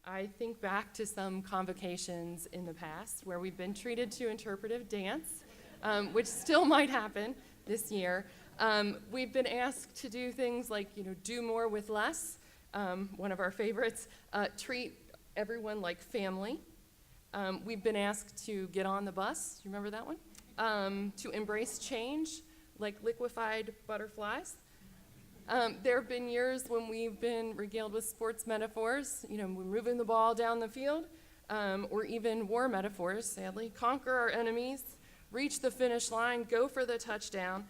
I think back to some convocations in the past where we've been treated to interpretive dance, which still might happen this year. We've been asked to do things like, do more with less, one of our favorites, treat everyone like family. We've been asked to get on the bus, you remember that one? To embrace change, like liquefied butterflies. There have been years when we've been regaled with sports metaphors, we're moving the ball down the field, or even war metaphors, sadly. Conquer our enemies, reach the finish line, go for the touchdown.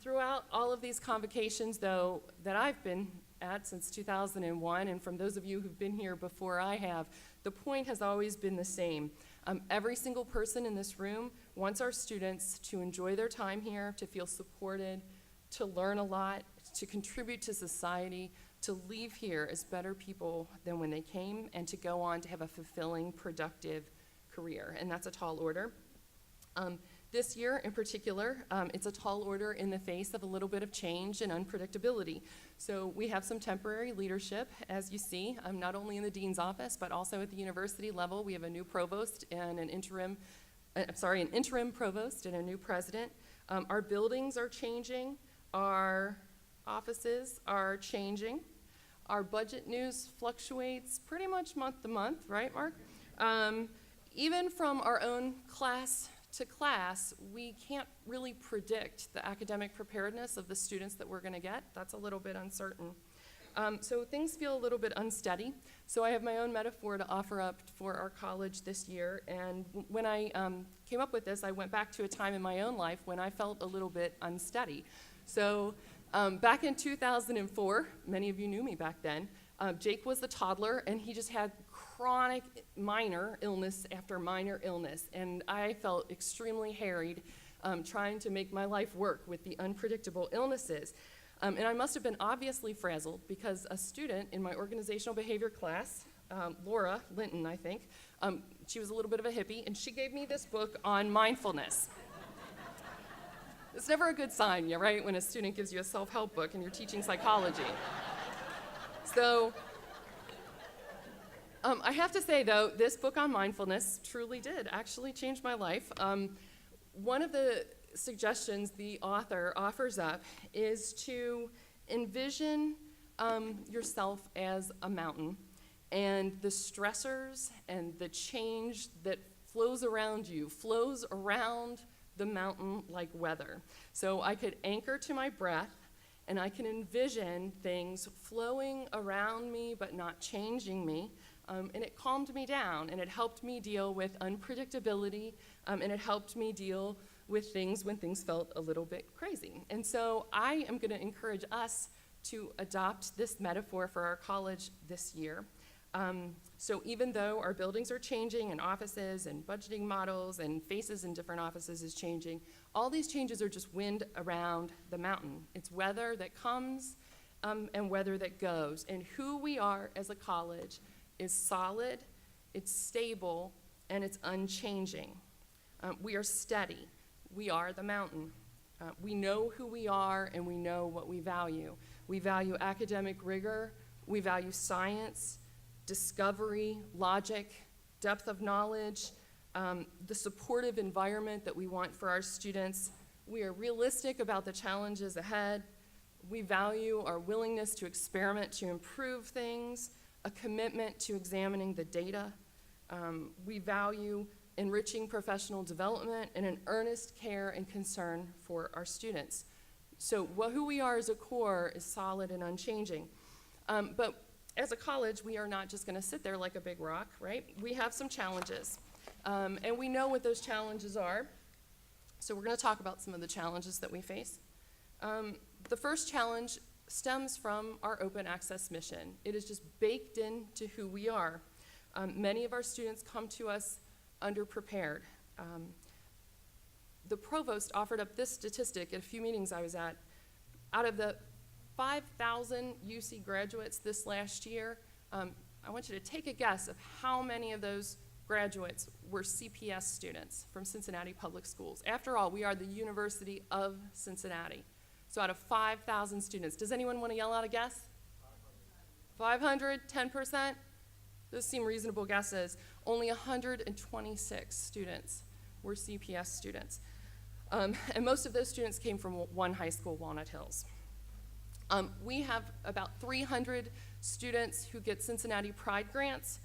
Throughout all of these convocations, though, that I've been at since 2001, and from those of you who've been here before I have, the point has always been the same. Every single person in this room wants our students to enjoy their time here, to feel supported, to learn a lot, to contribute to society, to leave here as better people than when they came, and to go on to have a fulfilling, productive career. And that's a tall order. This year in particular, it's a tall order in the face of a little bit of change and unpredictability. So we have some temporary leadership, as you see, not only in the dean's office, but also at the university level. We have a new provost and an interim provost and a new president. Our buildings are changing. Our offices are changing. Our budget news fluctuates pretty much month to month, right, Mark? Even from our own class to class, we can't really predict the academic preparedness of the students that we're going to get. That's a little bit uncertain. So things feel a little bit unsteady. So I have my own metaphor to offer up for our college this year. And when I came up with this, I went back to a time in my own life when I felt a little bit unsteady. So back in 2004, many of you knew me back then, Jake was the toddler, and he just had chronic minor illness after minor illness. And I felt extremely harried trying to make my life work with the unpredictable illnesses. And I must have been obviously frazzled because a student in my organizational behavior class, Laura Linton, I think, she was a little bit of a hippie, and she gave me this book on mindfulness. It's never a good sign, right, when a student gives you a self-help book and you're teaching psychology. So I have to say, though, this book on mindfulness truly did actually change my life. One of the suggestions the author offers up is to envision yourself as a mountain, and the stressors and the change that flows around you flows around the mountain like weather. So I could anchor to my breath, and I can envision things flowing around me but not changing me. And it calmed me down, and it helped me deal with unpredictability, and it helped me deal with things when things felt a little bit crazy. And so I am going to encourage us to adopt this metaphor for our college this year. So even though our buildings are changing, and offices and budgeting models and faces in different offices is changing, all these changes are just wind around the mountain. It's weather that comes and weather that goes. And who we are as a college is solid, it's stable, and it's unchanging. We are steady. We are the mountain. We know who we are, and we know what we value. We value academic rigor. We value science, discovery, logic, depth of knowledge, the supportive environment that we want for our students. We are realistic about the challenges ahead. We value our willingness to experiment to improve things, a commitment to examining the data. We value enriching professional development and an earnest care and concern for our students. So who we are as a core is solid and unchanging. But as a college, we are not just going to sit there like a big rock, right? We have some challenges, and we know what those challenges are. So we're going to talk about some of the challenges that we face. The first challenge stems from our open access mission. It is just baked into who we are. Many of our students come to us underprepared. The provost offered up this statistic at a few meetings I was at. Out of the 5,000 UC graduates this last year, I want you to take a guess of how many of those graduates were CPS students from Cincinnati Public Schools. After all, we are the University of Cincinnati. So out of 5,000 students, does anyone want to yell out a guess? 500, 10%? those seem reasonable guesses, only 126 students were CPS students. And most of those students came from one high school, Walnut Hills. We have about 300 students who get Cincinnati Pride grants,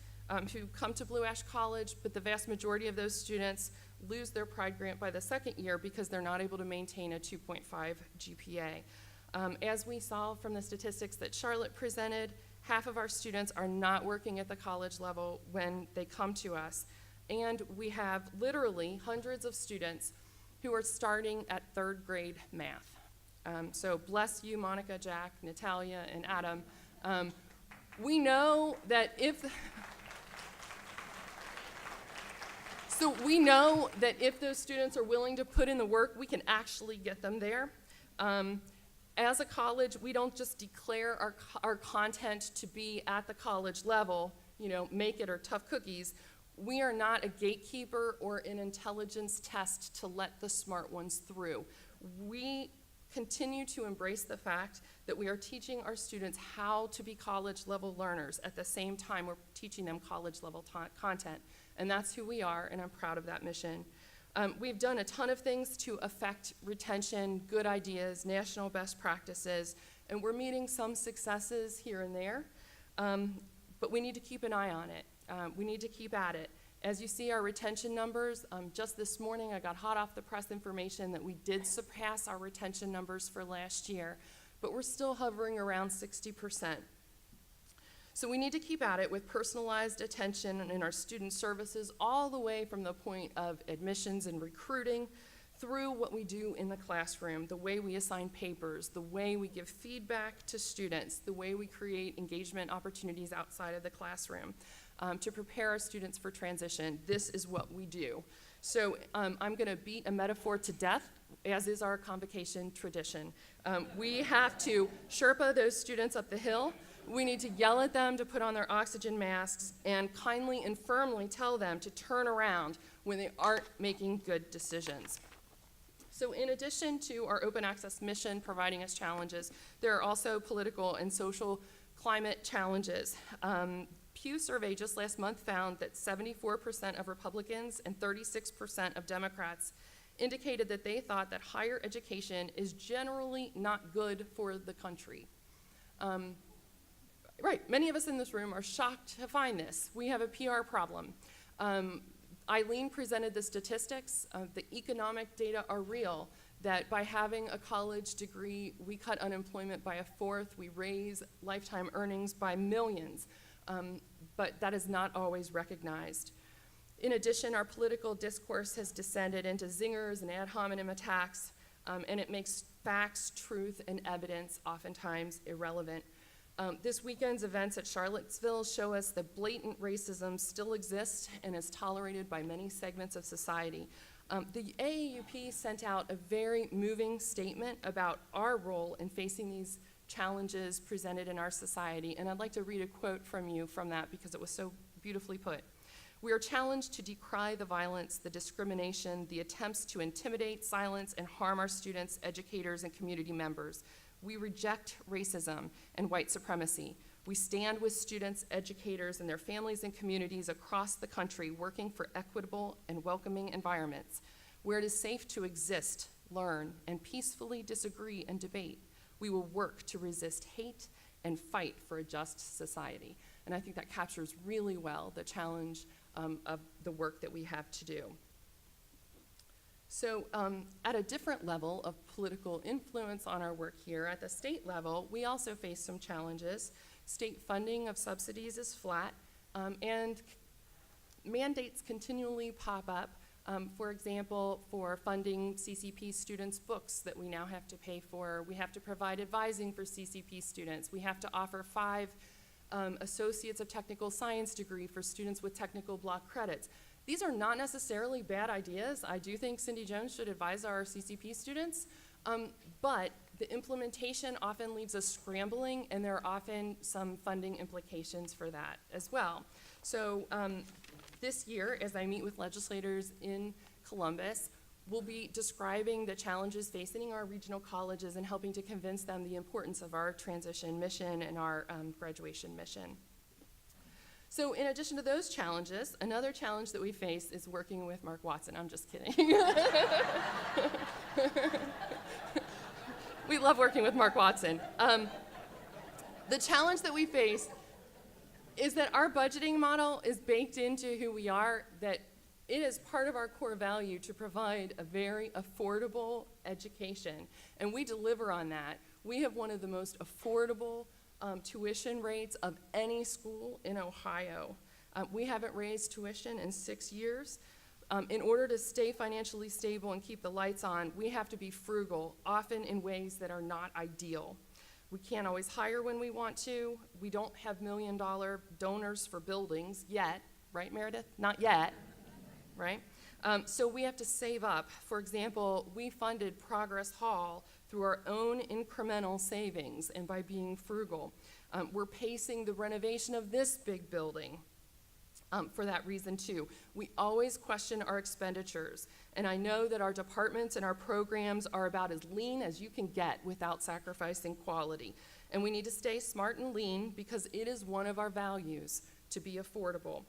who come to Blue Ash College, but the vast majority of those students lose their Pride grant by the second year because they're not able to maintain a 2.5 GPA. As we saw from the statistics that Charlotte presented, half of our students are not working at the college level when they come to us. And we have literally hundreds of students who are starting at third grade math. So bless you, Monica, Jack, Natalia, and Adam. We know that if those students are willing to put in the work, we can actually get them there. As a college, we don't just declare our content to be at the college level, make it or tough cookies. We are not a gatekeeper or an intelligence test to let the smart ones through. We continue to embrace the fact that we are teaching our students how to be college level learners. At the same time, we're teaching them college level content. And that's who we are, and I'm proud of that mission. We've done a ton of things to affect retention, good ideas, national best practices, and we're meeting some successes here and there, but we need to keep an eye on it. We need to keep at it. As you see our retention numbers, just this morning I got hot off the press information that we did surpass our retention numbers for last year, but we're still hovering around 60%. So we need to keep at it with personalized attention in our student services all the way from the point of admissions and recruiting through what we do in the classroom, the way we assign papers, the way we give feedback to students, the way we create engagement opportunities outside of the classroom to prepare our students for transition. This is what we do. So I'm going to beat a metaphor to death, as is our Convocation tradition. We have to Sherpa those students up the hill. We need to yell at them to put on their oxygen masks and kindly and firmly tell them to turn around when they aren't making good decisions. So in addition to our open access mission providing us challenges, there are also political and social climate challenges. Pew survey just last month found that 74% of Republicans and 36% of Democrats indicated that they thought that higher education is generally not good for the country. Right, many of us in this room are shocked to find this. We have a PR problem. Eileen presented the statistics. The economic data are real, that by having a college degree, we cut unemployment by a fourth, we raise lifetime earnings by millions, but that is not always recognized. In addition, our political discourse has descended into zingers and ad hominem attacks, and it makes facts, truth, and evidence oftentimes irrelevant. This weekend's events at Charlottesville show us that blatant racism still exists and is tolerated by many segments of society. The AAUP sent out a very moving statement about our role in facing these challenges presented in our society, and I'd like to read a quote from you from that because it was so beautifully put. We are challenged to decry the violence, the discrimination, the attempts to intimidate, silence, and harm our students, educators, and community members. We reject racism and white supremacy. We stand with students, educators, and their families and communities across the country working for equitable and welcoming environments where it is safe to exist, learn, and peacefully disagree and debate. We will work to resist hate and fight for a just society. And I think that captures really well the challenge of the work that we have to do. So at a different level of political influence on our work here, at the state level, we also face some challenges. State funding of subsidies is flat, and mandates continually pop up. For example, for funding CCP students' books that we now have to pay for. We have to provide advising for CCP students. We have to offer 5 Associates of Technical Science degree for students with technical block credits. These are not necessarily bad ideas. I do think Cindy Jones should advise our CCP students, but the implementation often leaves us scrambling, and there are often some funding implications for that as well. So this year, as I meet with legislators in Columbus, we'll be describing the challenges facing our regional colleges and helping to convince them the importance of our transition mission and our graduation mission. So in addition to those challenges, another challenge that we face is working with Mark Watson. I'm just kidding. We love working with Mark Watson. The challenge that we face is that our budgeting model is baked into who we are, that it is part of our core value to provide a very affordable education, and we deliver on that. We have one of the most affordable tuition rates of any school in Ohio. We haven't raised tuition in 6 years. In order to stay financially stable and keep the lights on, we have to be frugal, often in ways that are not ideal. We can't always hire when we want to. We don't have million-dollar donors for buildings yet, right, Meredith? Not yet, right? So we have to save up. For example, we funded Progress Hall through our own incremental savings and by being frugal. We're pacing the renovation of this big building for that reason too. We always question our expenditures, and I know that our departments and our programs are about as lean as you can get without sacrificing quality. And we need to stay smart and lean because it is one of our values to be affordable.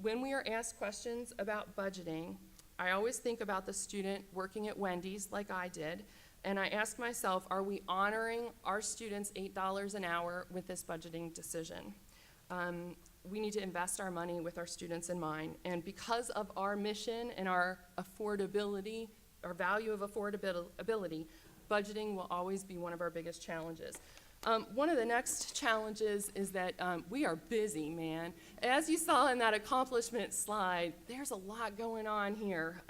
When we are asked questions about budgeting, I always think about the student working at Wendy's like I did, and I ask myself, are we honoring our students $8 an hour with this budgeting decision? We need to invest our money with our students in mind, and because of our mission and our affordability, our value of affordability, budgeting will always be one of our biggest challenges. One of the next challenges is that we are busy, man. As you saw in that accomplishment slide, there's a lot going on here.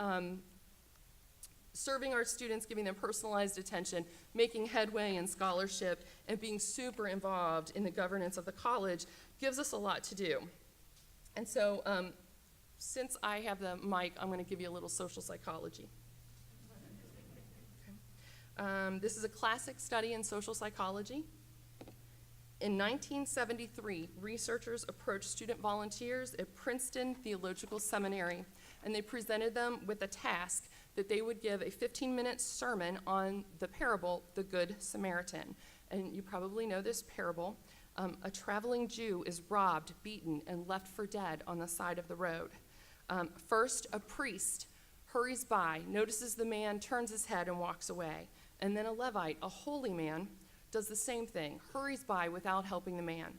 Serving our students, giving them personalized attention, making headway in scholarship, and being super involved in the governance of the college gives us a lot to do. And so, since I have the mic, I'm going to give you a little social psychology. Okay. This is a classic study in social psychology. In 1973, researchers approached student volunteers at Princeton Theological Seminary, and they presented them with a task that they would give a 15-minute sermon on the parable, the Good Samaritan. And you probably know this parable. A traveling Jew is robbed, beaten, and left for dead on the side of the road. First, a priest hurries by, notices the man, turns his head, and walks away. And then a Levite, a holy man, does the same thing, hurries by without helping the man.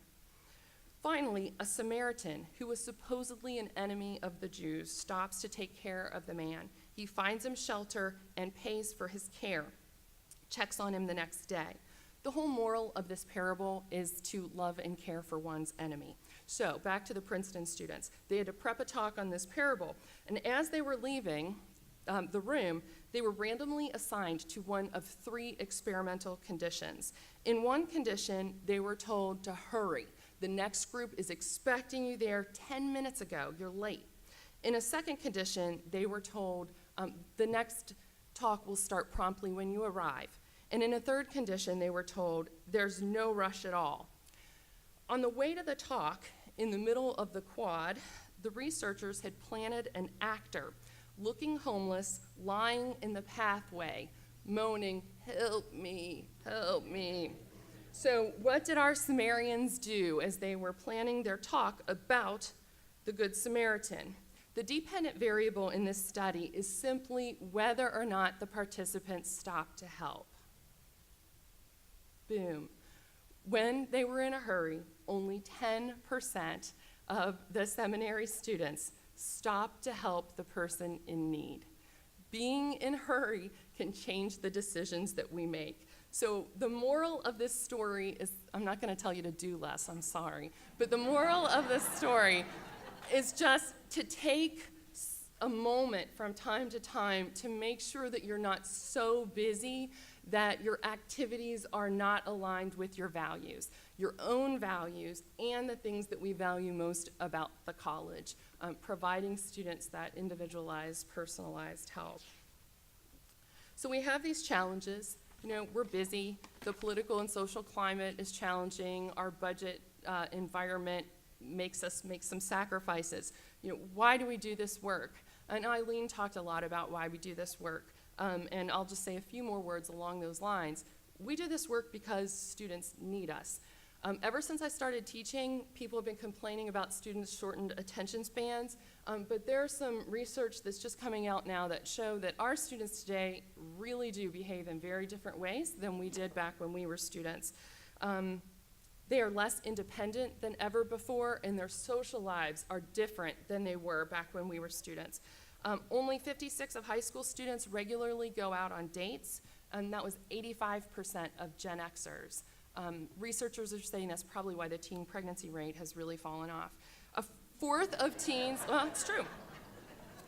Finally, a Samaritan, who was supposedly an enemy of the Jews, stops to take care of the man. He finds him shelter and pays for his care, checks on him the next day. The whole moral of this parable is to love and care for one's enemy. So, back to the Princeton students. They had to prep a talk on this parable, and as they were leaving the room, they were randomly assigned to one of 3 experimental conditions. In one condition, they were told to hurry. The next group is expecting you there 10 minutes ago. You're late. In a second condition, they were told the next talk will start promptly when you arrive. And in a third condition, they were told there's no rush at all. On the way to the talk, in the middle of the quad, the researchers had planted an actor looking homeless, lying in the pathway, moaning, "Help me, help me." So what did our Samaritans do as they were planning their talk about the Good Samaritan? The dependent variable in this study is simply whether or not the participants stopped to help. Boom. When they were in a hurry, only 10% of the seminary students stopped to help the person in need. Being in a hurry can change the decisions that we make. So the moral of this story is, I'm not going to tell you to do less, I'm sorry, but the moral of this story is just to take a moment from time to time to make sure that you're not so busy that your activities are not aligned with your values, your own values, and the things that we value most about the college, providing students that individualized, personalized help. So we have these challenges. You know, we're busy. The political and social climate is challenging. Our budget environment makes us make some sacrifices. You know, why do we do this work? And Eileen talked a lot about why we do this work. And I'll just say a few more words along those lines. We do this work because students need us. Ever since I started teaching, people have been complaining about students' shortened attention spans, but there's some research that's just coming out now that show that our students today really do behave in very different ways than we did back when we were students. They are less independent than ever before, and their social lives are different than they were back when we were students. Only 56 of high school students regularly go out on dates, and that was 85% of Gen Xers. Researchers are saying that's probably why the teen pregnancy rate has really fallen off. A fourth of teens, well, it's true.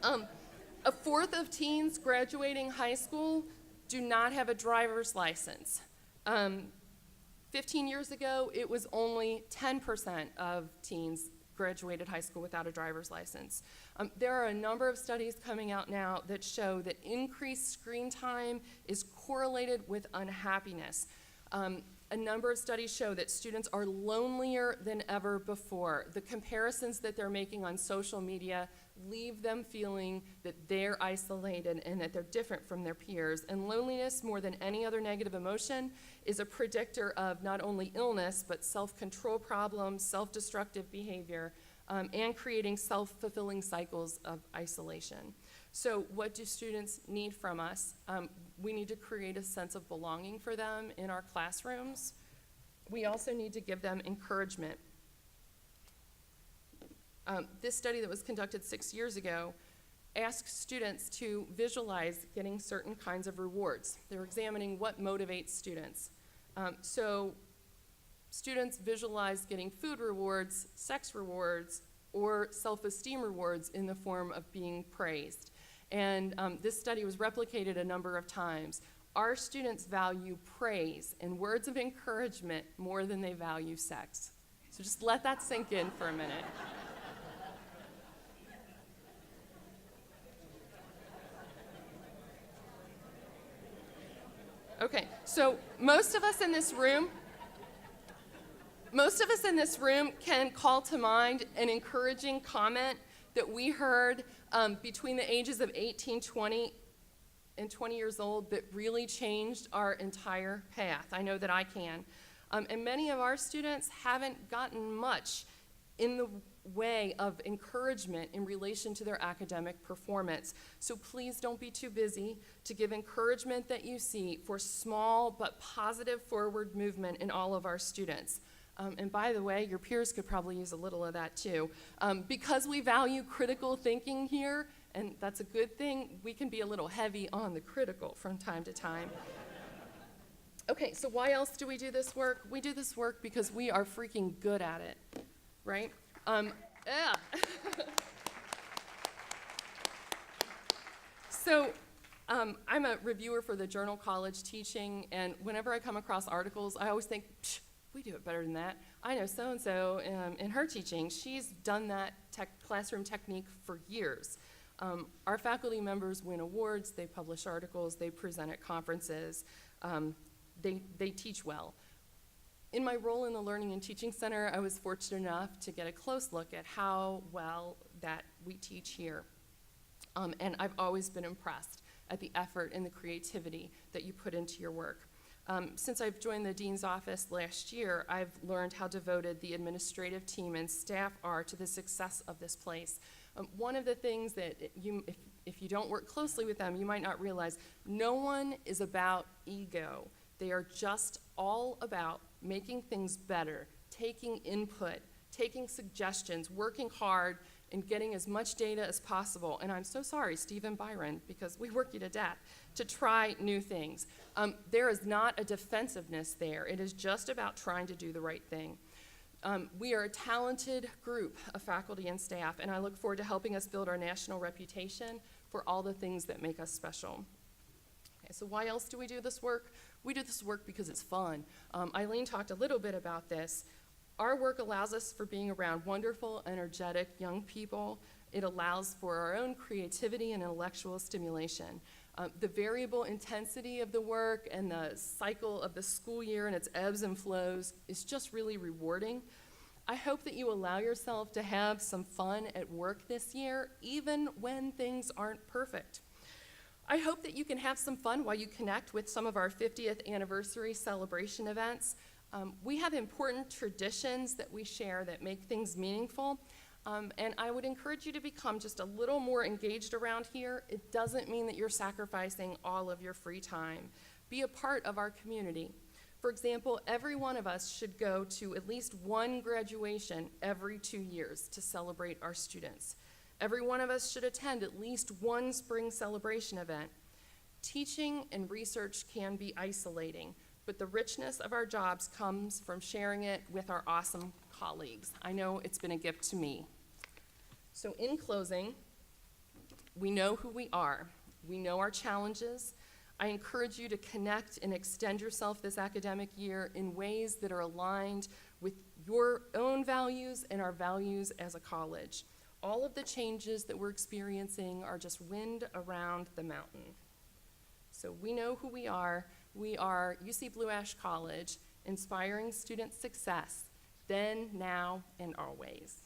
A fourth of teens graduating high school do not have a driver's license. 15 years ago, it was only 10% of teens graduated high school without a driver's license. There are a number of studies coming out now that show that increased screen time is correlated with unhappiness. A number of studies show that students are lonelier than ever before. The comparisons that they're making on social media leave them feeling that they're isolated and that they're different from their peers. And loneliness, more than any other negative emotion, is a predictor of not only illness, but self-control problems, self-destructive behavior, and creating self-fulfilling cycles of isolation. So what do students need from us? We need to create a sense of belonging for them in our classrooms. We also need to give them encouragement. This study that was conducted 6 years ago asked students to visualize getting certain kinds of rewards. They were examining what motivates students. So students visualized getting food rewards, sex rewards, or self-esteem rewards in the form of being praised. And this study was replicated a number of times. Our students value praise and words of encouragement more than they value sex. So just let that sink in for a minute. Okay, so most of us in this room can call to mind an encouraging comment that we heard between the ages of 18, 20, and 20 years old that really changed our entire path. I know that I can. And many of our students haven't gotten much in the way of encouragement in relation to their academic performance. So please don't be too busy to give encouragement that you see for small but positive forward movement in all of our students. And by the way, your peers could probably use a little of that too. Because we value critical thinking here, and that's a good thing, we can be a little heavy on the critical from time to time. Okay, so why else do we do this work? We do this work because we are freaking good at it, right? Yeah. So I'm a reviewer for the journal College Teaching, and whenever I come across articles, I always think, psh, we do it better than that. I know so-and-so in her teaching, she's done that classroom technique for years. Our faculty members win awards, they publish articles, they present at conferences, they teach well. In my role in the Learning and Teaching Center, I was fortunate enough to get a close look at how well that we teach here. And I've always been impressed at the effort and the creativity that you put into your work. Since I've joined the Dean's office last year, I've learned how devoted the administrative team and staff are to the success of this place. One of the things that if you don't work closely with them, you might not realize, no one is about ego. They are just all about making things better, taking input, taking suggestions, working hard, and getting as much data as possible. And I'm so sorry, Steve and Byron, because we work you to death, to try new things. There is not a defensiveness there. It is just about trying to do the right thing. We are a talented group of faculty and staff, and I look forward to helping us build our national reputation for all the things that make us special. Okay, so why else do we do this work? We do this work because it's fun. Eileen talked a little bit about this. Our work allows us for being around wonderful, energetic young people. It allows for our own creativity and intellectual stimulation. The variable intensity of the work and the cycle of the school year and its ebbs and flows is just really rewarding. I hope that you allow yourself to have some fun at work this year, even when things aren't perfect. I hope that you can have some fun while you connect with some of our 50th anniversary celebration events. We have important traditions that we share that make things meaningful, and I would encourage you to become just a little more engaged around here. It doesn't mean that you're sacrificing all of your free time. Be a part of our community. For example, every one of us should go to at least one graduation every 2 years to celebrate our students. Every one of us should attend at least one spring celebration event. Teaching and research can be isolating, but the richness of our jobs comes from sharing it with our awesome colleagues. I know it's been a gift to me. So in closing, we know who we are. We know our challenges. I encourage you to connect and extend yourself this academic year in ways that are aligned with your own values and our values as a college. All of the changes that we're experiencing are just wind around the mountain. So we know who we are. We are UC Blue Ash College, inspiring student success, then, now, and always.